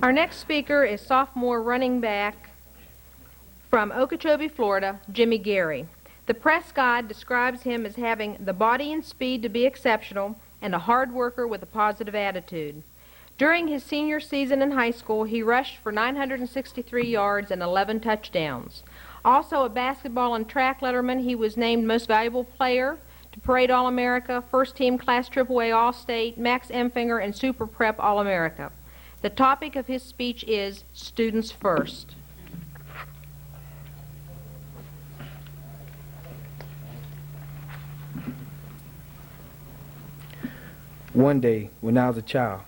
Our next speaker is sophomore running back from Okeechobee, Florida, Jimmy Gary. The press guide describes him as having the body and speed to be exceptional and a hard worker with a positive attitude. During his senior season in high school, he rushed for 963 yards and 11 touchdowns. Also a basketball and track letterman, he was named Most Valuable Player to Parade All-America, First Team Class AAA All-State, Max Emfinger, and Super Prep All-America. The topic of his speech is Students First. One day, when I was a child,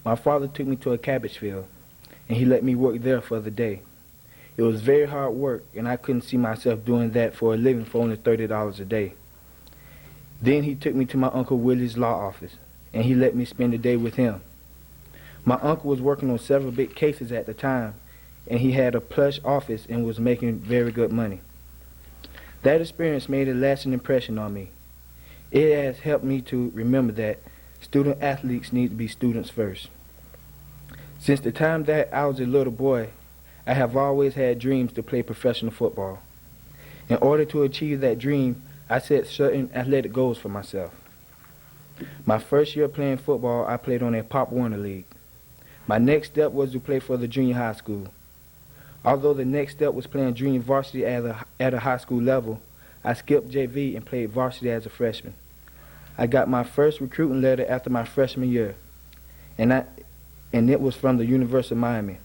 my father took me to a cabbage field, and he let me work there for the day. It was very hard work, and I couldn't see myself doing that for a living for only $30 a day. Then he took me to my Uncle Willie's law office, and he let me spend the day with him. My uncle was working on several big cases at the time, and he had a plush office and was making very good money. That experience made a lasting impression on me. It has helped me to remember that student athletes need to be students first. Since the time that I was a little boy, I have always had dreams to play professional football. In order to achieve that dream, I set certain athletic goals for myself. My first year playing football, I played on a Pop Warner League. My next step was to play for the junior high school. Although the next step was playing junior varsity at a high school level, I skipped JV and played varsity as a freshman. I got my first recruiting letter after my freshman year, and it was from the University of Miami.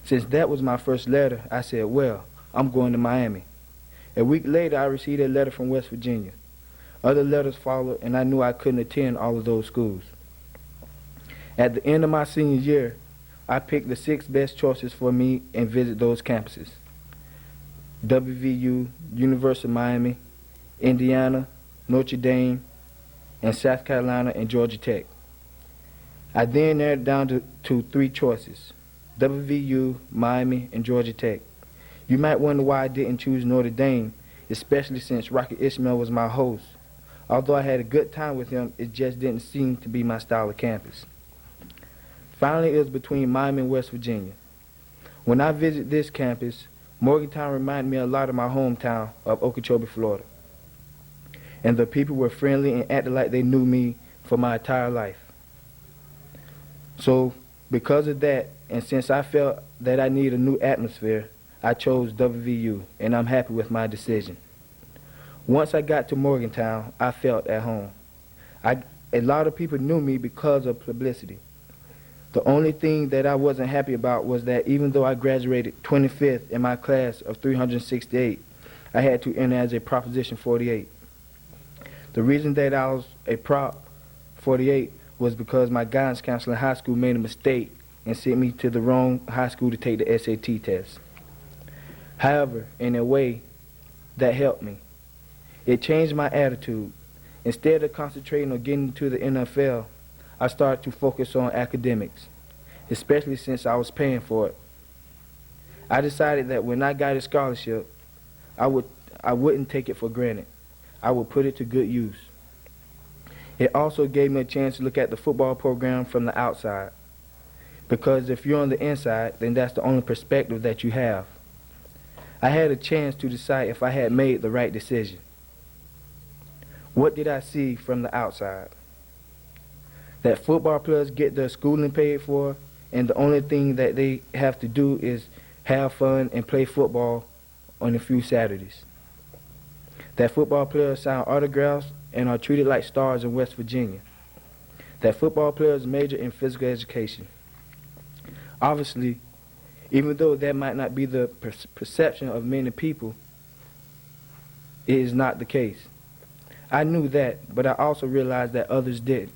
Since that was my first letter, I said, well, I'm going to Miami. A week later, I received a letter from West Virginia. Other letters followed, and I knew I couldn't attend all of those schools. At the end of my senior year, I picked the 6 best choices for me and visit those campuses: WVU, University of Miami, Indiana, Notre Dame, and South Carolina and Georgia Tech. I then narrowed it down to 3 choices: WVU, Miami, and Georgia Tech. You might wonder why I didn't choose Notre Dame, especially since Rocky Ismail was my host. Although I had a good time with him, it just didn't seem to be my style of campus. Finally, it was between Miami and West Virginia. When I visited this campus, Morgantown reminded me a lot of my hometown of Okeechobee, Florida. And the people were friendly and acted like they knew me for my entire life. So, because of that, and since I felt that I needed a new atmosphere, I chose WVU, and I'm happy with my decision. Once I got to Morgantown, I felt at home. A lot of people knew me because of publicity. The only thing that I wasn't happy about was that even though I graduated 25th in my class of 368, I had to enter as a Proposition 48. The reason that I was a Prop 48 was because my guidance counselor in high school made a mistake and sent me to the wrong high school to take the SAT test. However, in a way, that helped me. It changed my attitude. Instead of concentrating on getting to the NFL, I started to focus on academics, especially since I was paying for it. I decided that when I got a scholarship, I wouldn't take it for granted. I would put it to good use. It also gave me a chance to look at the football program from the outside, because if you're on the inside, then that's the only perspective that you have. I had a chance to decide if I had made the right decision. What did I see from the outside? That football players get their schooling paid for, and the only thing that they have to do is have fun and play football on a few Saturdays. That football players sign autographs and are treated like stars in West Virginia. That football players major in physical education. Obviously, even though that might not be the perception of many people, it is not the case. I knew that, but I also realized that others didn't.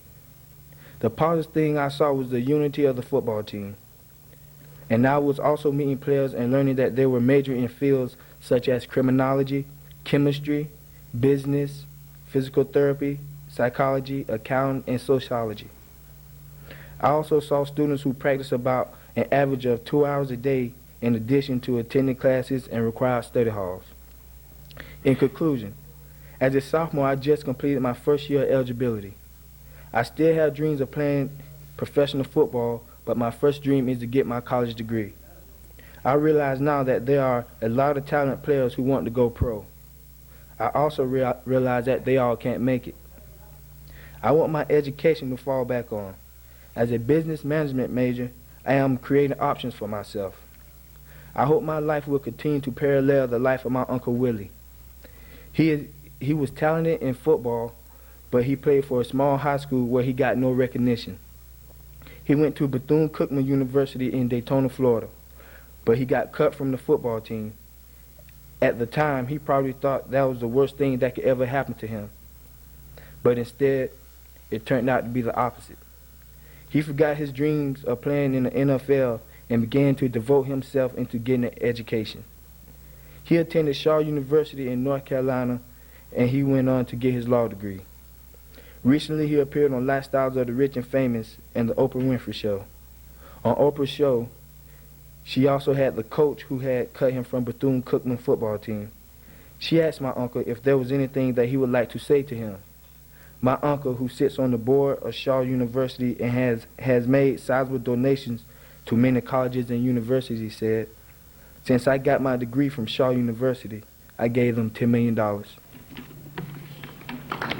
The positive thing I saw was the unity of the football team. And I was also meeting players and learning that they were majoring in fields such as criminology, chemistry, business, physical therapy, psychology, accounting, and sociology. I also saw students who practiced about an average of 2 hours a day in addition to attending classes and required study halls. In conclusion, as a sophomore, I just completed my first year of eligibility. I still have dreams of playing professional football, but my first dream is to get my college degree. I realize now that there are a lot of talented players who want to go pro. I also realize that they all can't make it. I want my education to fall back on. As a business management major, I am creating options for myself. I hope my life will continue to parallel the life of my Uncle Willie. He was talented in football, but he played for a small high school where he got no recognition. He went to Bethune-Cookman University in Daytona, Florida, but he got cut from the football team. At the time, he probably thought that was the worst thing that could ever happen to him. But instead, it turned out to be the opposite. He forgot his dreams of playing in the NFL and began to devote himself into getting an education. He attended Shaw University in North Carolina, and he went on to get his law degree. Recently, he appeared on Lifestyles of the Rich and Famous and the Oprah Winfrey Show. On Oprah's show, she also had the coach who had cut him from Bethune-Cookman football team. She asked my uncle if there was anything that he would like to say to him. My uncle, who sits on the board of Shaw University and has made sizable donations to many colleges and universities, said, "Since I got my degree from Shaw University, I gave them $10 million.